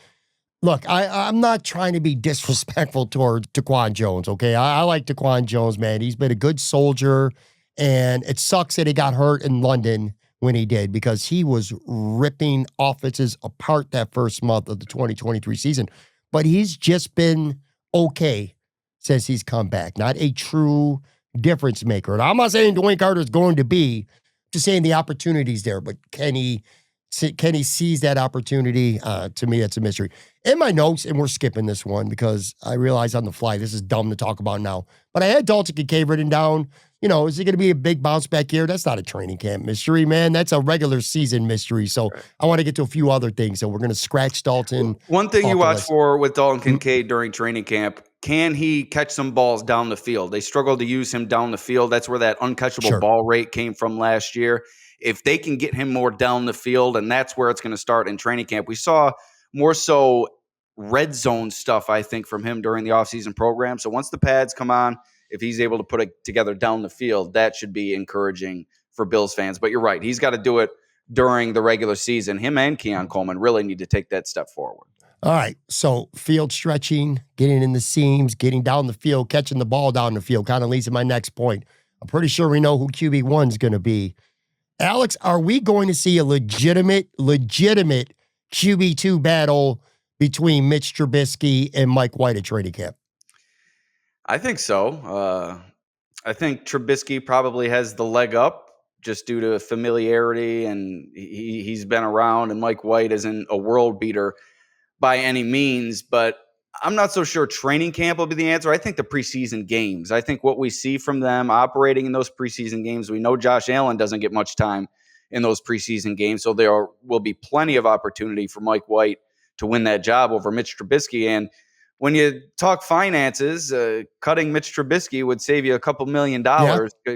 look, I'm not trying to be disrespectful toward Daquan Jones, okay? I like Daquan Jones, man. He's been a good soldier, and it sucks that he got hurt in London when he did because he was ripping offenses apart that first month of the 2023 season. But he's just been okay since he's come back, not a true difference maker. And I'm not saying Dwayne Carter is going to be, just saying the opportunity's there, but can he seize that opportunity? To me, that's a mystery. In my notes, and we're skipping this one because I realize on the fly, this is dumb to talk about now, but I had Dalton Kincaid written down. You know, is it going to be a big bounce back here? That's not a training camp mystery, man. That's a regular season mystery. So I want to get to a few other things. So we're going to scratch Dalton. One thing you watch for with Dalton Kincaid during training camp, can he catch some balls down the field? They struggled to use him down the field. That's where that uncatchable ball rate came from last year. If they can get him more down the field, and that's where it's going to start in training camp. We saw more so red zone stuff, I think, from him during the offseason program. So once the pads come on, if he's able to put it together down the field, that should be encouraging for Bills fans. But you're right. He's got to do it during the regular season. Him and Keon Coleman really need to take that step forward. All right. So field stretching, getting in the seams, getting down the field, catching the ball down the field kind of leads to my next point. I'm pretty sure we know who QB1 is going to be. Alex, are we going to see a legitimate QB2 battle between Mitch Trubisky and Mike White at training camp? I think so. I think Trubisky probably has the leg up just due to familiarity, and he's been around, and Mike White isn't a world beater by any means, but I'm not so sure training camp will be the answer. I think the preseason games. I think what we see from them operating in those preseason games, we know Josh Allen doesn't get much time in those preseason games, so there will be plenty of opportunity for Mike White to win that job over Mitch Trubisky. And when you talk finances, cutting Mitch Trubisky would save you a couple $1 million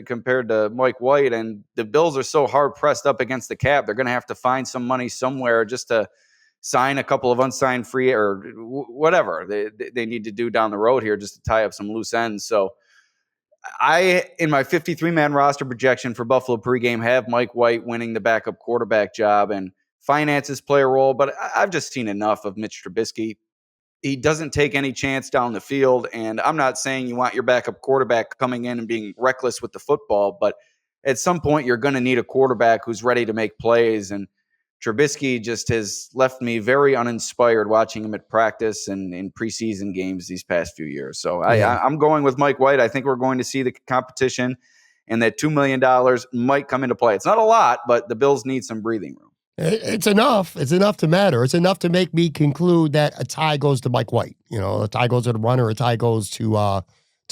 compared to Mike White. And the Bills are so hard pressed up against the cap, they're going to have to find some money somewhere just to sign a couple of unsigned free or whatever they need to do down the road here just to tie up some loose ends. So in my 53-man roster projection for Buffalo Pregame, have Mike White winning the backup quarterback job, and finances play a role. But I've just seen enough of Mitch Trubisky. He doesn't take any chance down the field. And I'm not saying you want your backup quarterback coming in and being reckless with the football, but at some point you're going to need a quarterback who's ready to make plays. And Trubisky just has left me very uninspired watching him at practice and in preseason games these past few years. So I'm going with Mike White. I think we're going to see the competition, and that $2 million might come into play. It's not a lot, but the Bills need some breathing room. It's enough. It's enough to matter. It's enough to make me conclude that a tie goes to Mike White. You know, a tie goes to the runner, a tie goes to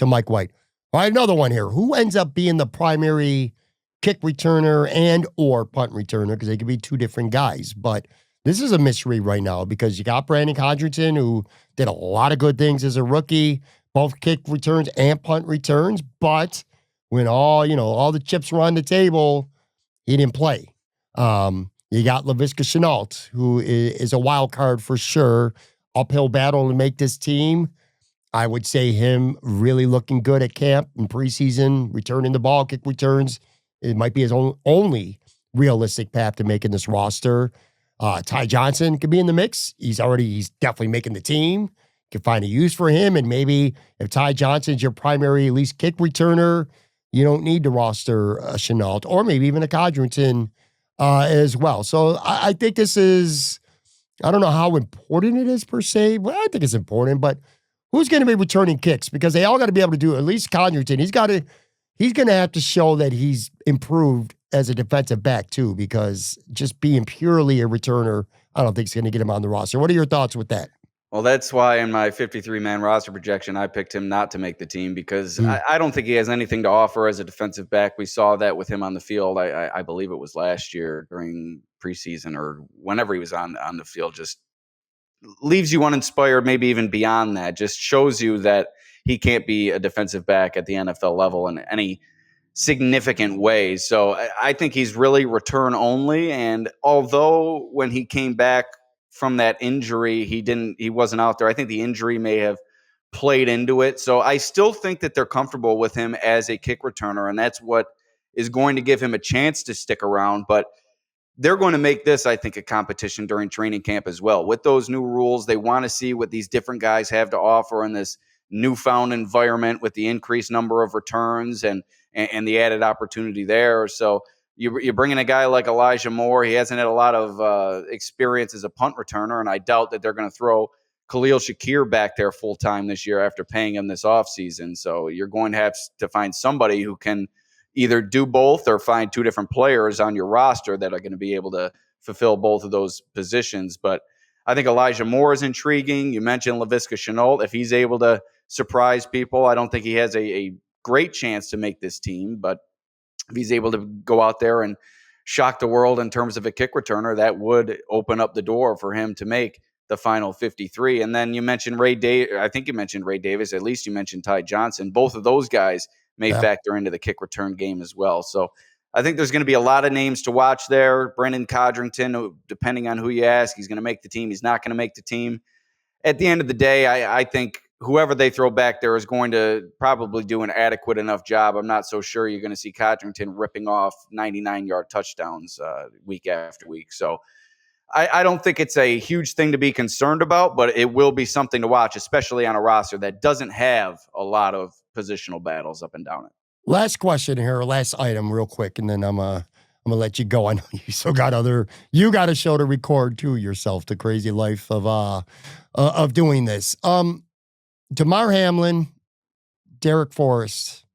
Mike White. All right, another one here. Who ends up being the primary kick returner and or punt returner? Because they could be two different guys. But this is a mystery right now because you got Brandon Codrington, who did a lot of good things as a rookie, both kick returns and punt returns. But when all the chips were on the table, he didn't play. You got Laviska Shenault, who is a wild card for sure. Uphill battle to make this team. I would say him really looking good at camp and preseason, returning the ball, kick returns. It might be his only realistic path to making this roster. Ty Johnson could be in the mix. He's definitely making the team. You can find a use for him. And maybe if Ty Johnson's your primary, at least kick returner, you don't need to roster a Chenault or maybe even a Codrington as well. So I think this is, I don't know how important it is per se. Well, I think it's important, but who's going to be returning kicks? Because they all got to be able to do it. At least Codrington, he's going to have to show that he's improved as a defensive back too, because just being purely a returner, I don't think it's going to get him on the roster. What are your thoughts with that? Well, that's why in my 53-man roster projection, I picked him not to make the team because I don't think he has anything to offer as a defensive back. We saw that with him on the field. I believe it was last year during preseason or whenever he was on the field. Just leaves you uninspired, maybe even beyond that. Just shows you that he can't be a defensive back at the NFL level in any significant way. So I think he's really return only. And although when he came back from that injury, he wasn't out there, I think the injury may have played into it. So I still think that they're comfortable with him as a kick returner, and that's what is going to give him a chance to stick around. But they're going to make this, I think, a competition during training camp as well. With those new rules, they want to see what these different guys have to offer in this newfound environment with the increased number of returns and the added opportunity there. So you bring in a guy like Elijah Moore. He hasn't had a lot of experience as a punt returner, and I doubt that they're going to throw Khalil Shakir back there full time this year after paying him this offseason. So you're going to have to find somebody who can either do both or find two different players on your roster that are going to be able to fulfill both of those positions. But I think Elijah Moore is intriguing. You mentioned Laviska Shenault. If he's able to surprise people, I don't think he has a great chance to make this team. But if he's able to go out there and shock the world in terms of a kick returner, that would open up the door for him to make the final 53. And then you mentioned I think you mentioned Ray Davis. At least you mentioned Ty Johnson. Both of those guys may factor into the kick return game as well. So I think there's going to be a lot of names to watch there. Brendan Codrington, depending on who you ask, he's going to make the team. He's not going to make the team. At the end of the day, I think whoever they throw back there is going to probably do an adequate enough job. I'm not so sure you're going to see Codrington ripping off 99-yard touchdowns week after week. So I don't think it's a huge thing to be concerned about, but it will be something to watch, especially on a roster that doesn't have a lot of positional battles up and down it. Last question here, last item real quick, and then I'm gonna let you go. I know you still got a show to record too yourself, the crazy life of doing this. Damar Hamlin, Derek Forrest,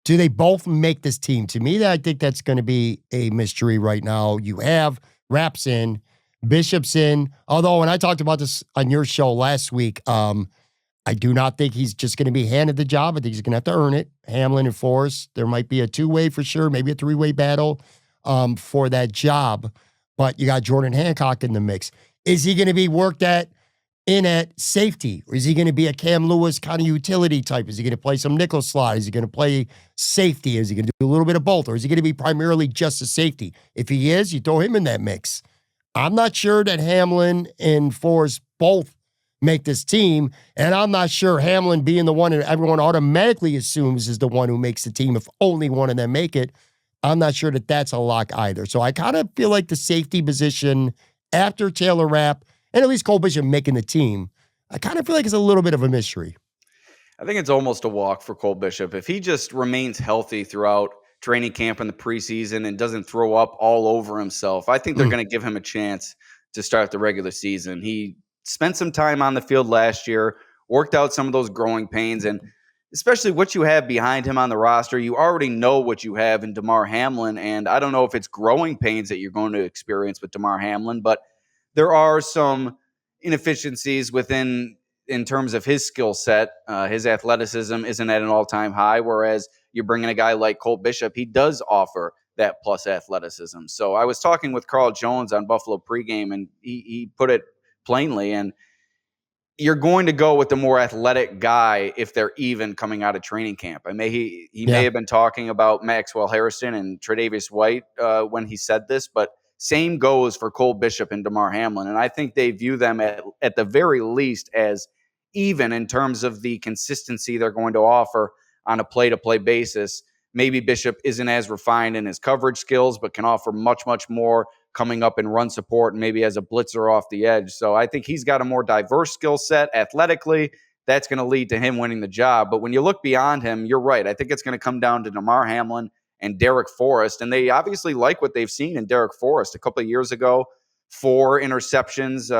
do they both make this team? To me, I think that's going to be a mystery right now. You have Raps in, Bishop's in. Although when I talked about this on your show last week, I do not think he's just going to be handed the job. I think he's going to have to earn it. Hamlin and Forrest, there might be a two-way for sure, maybe a three-way battle for that job. But you got Jordan Hancock in the mix. Is he going to be worked at safety? Or is he going to be a Cam Lewis kind of utility type? Is he going to play some nickel slot? Is he going to play safety? Is he going to do a little bit of both? Or is he going to be primarily just a safety? If he is, you throw him in that mix. I'm not sure that Hamlin and Forrest both make this team, and I'm not sure Hamlin being the one that everyone automatically assumes is the one who makes the team if only one of them make it. I'm not sure that that's a lock either. So I kind of feel like the safety position after Taylor Rapp and at least Cole Bishop making the team, I kind of feel like it's a little bit of a mystery. I think it's almost a walk for Cole Bishop. If he just remains healthy throughout training camp in the preseason and doesn't throw up all over himself, I think they're going to give him a chance to start the regular season. He spent some time on the field last year, worked out some of those growing pains, and especially what you have behind him on the roster, you already know what you have in Damar Hamlin, and I don't know if it's growing pains that you're going to experience with Damar Hamlin, but there are some inefficiencies in terms of his skill set. His athleticism isn't at an all-time high, whereas you're bringing a guy like Cole Bishop, he does offer that plus athleticism. So I was talking with Carl Jones on Buffalo Pregame, and he put it plainly, and you're going to go with the more athletic guy if they're even coming out of training camp. I may may have been talking about Maxwell Harrison and Tre'Davious White when he said this, but same goes for Cole Bishop and Damar Hamlin. And I think they view them at the very least as even in terms of the consistency they're going to offer on a play-to-play basis maybe Bishop isn't as refined in his coverage skills, but can offer much, much more coming up in run support and maybe as a blitzer off the edge. So I think he's got a more diverse skill set athletically. That's going to lead to him winning the job. But when you look beyond him, you're right. I think it's going to come down to Damar Hamlin and Derek Forrest. And they obviously like what they've seen in Derek Forrest. A couple of years ago, 4 interceptions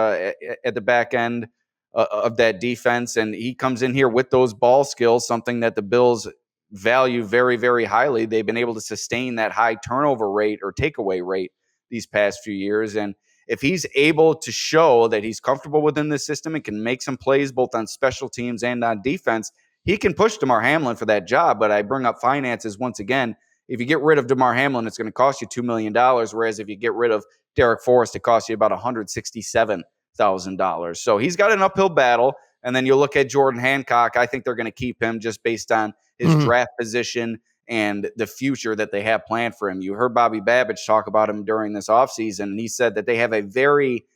at the back end of that defense. And he comes in here with those ball skills, something that the Bills value very, very highly. They've been able to sustain that high turnover rate or takeaway rate these past few years. And if he's able to show that he's comfortable within the system and can make some plays both on special teams and on defense, he can push Damar Hamlin for that job. But I bring up finances once again. If you get rid of Damar Hamlin, it's going to cost you $2 million. Whereas if you get rid of Derek Forrest, it costs you about $167,000. So he's got an uphill battle. And then you look at Jordan Hancock. I think they're going to keep him just based on his draft position and the future that they have planned for him. You heard Bobby Babbage talk about him during this offseason, and he said that they have a very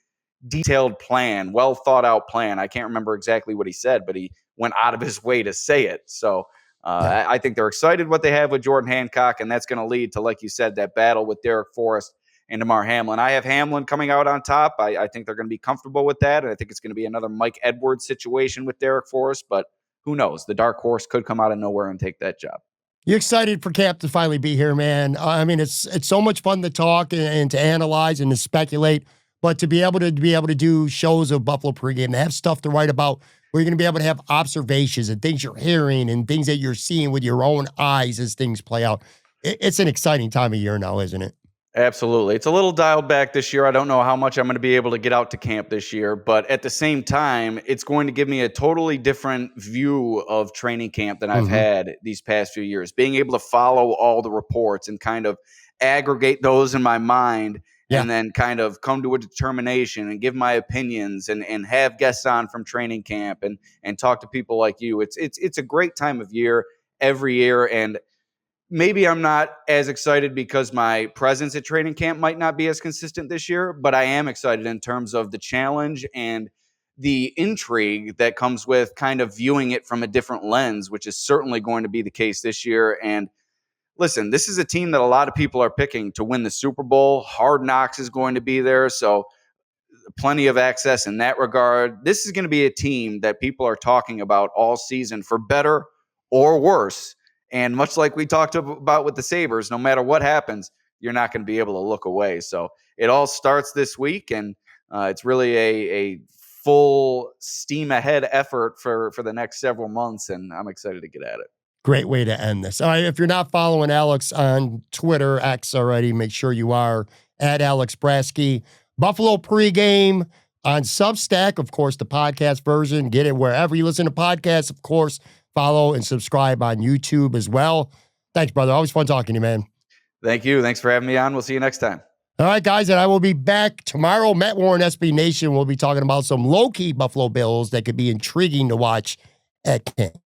detailed plan, well thought out plan. I can't remember exactly what he said, but he went out of his way to say it. So I think they're excited what they have with Jordan Hancock, and that's going to lead to, like you said, that battle with Derek Forrest and Damar Hamlin. I have Hamlin coming out on top. I think they're going to be comfortable with that, and I think it's going to be another Mike Edwards situation with Derek Forrest, but who knows? The dark horse could come out of nowhere and take that job. You excited for camp to finally be here, man? I mean, it's so much fun to talk and to analyze and to speculate, but to be able to do shows of Buffalo Pregame, to have stuff to write about, where you're going to be able to have observations and things you're hearing and things that you're seeing with your own eyes as things play out. It's an exciting time of year now, isn't it? Absolutely. It's a little dialed back this year. I don't know how much I'm going to be able to get out to camp this year, but at the same time, it's going to give me a totally different view of training camp than I've had these past few years. Being able to follow all the reports and kind of aggregate those in my mind and then kind of come to a determination and give my opinions and have guests on from training camp and talk to people like you. It's a great time of year every year. And maybe I'm not as excited because my presence at training camp might not be as consistent this year, but I am excited in terms of the challenge and the intrigue that comes with kind of viewing it from a different lens, which is certainly going to be the case this year. And listen, this is a team that a lot of people are picking to win the Super Bowl. Hard Knocks is going to be there, so plenty of access in that regard. This is going to be a team that people are talking about all season for better or worse. And much like we talked about with the Sabres, no matter what happens, you're not going to be able to look away. So it all starts this week, and it's really a full steam ahead effort for the next several months, and I'm excited to get at it. Great way to end this. All right, if you're not following Alex on Twitter, X already, make sure you are at Alex Brasky. Buffalo Pregame on Substack, of course, the podcast version. Get it wherever you listen to podcasts, of course. Follow and subscribe on YouTube as well. Thanks, brother. Always fun talking to you, man. Thank you. Thanks for having me on. We'll see you next time. All right, guys, and I will be back tomorrow. Matt Warren, SB Nation, will be talking about some low-key Buffalo Bills that could be intriguing to watch at camp.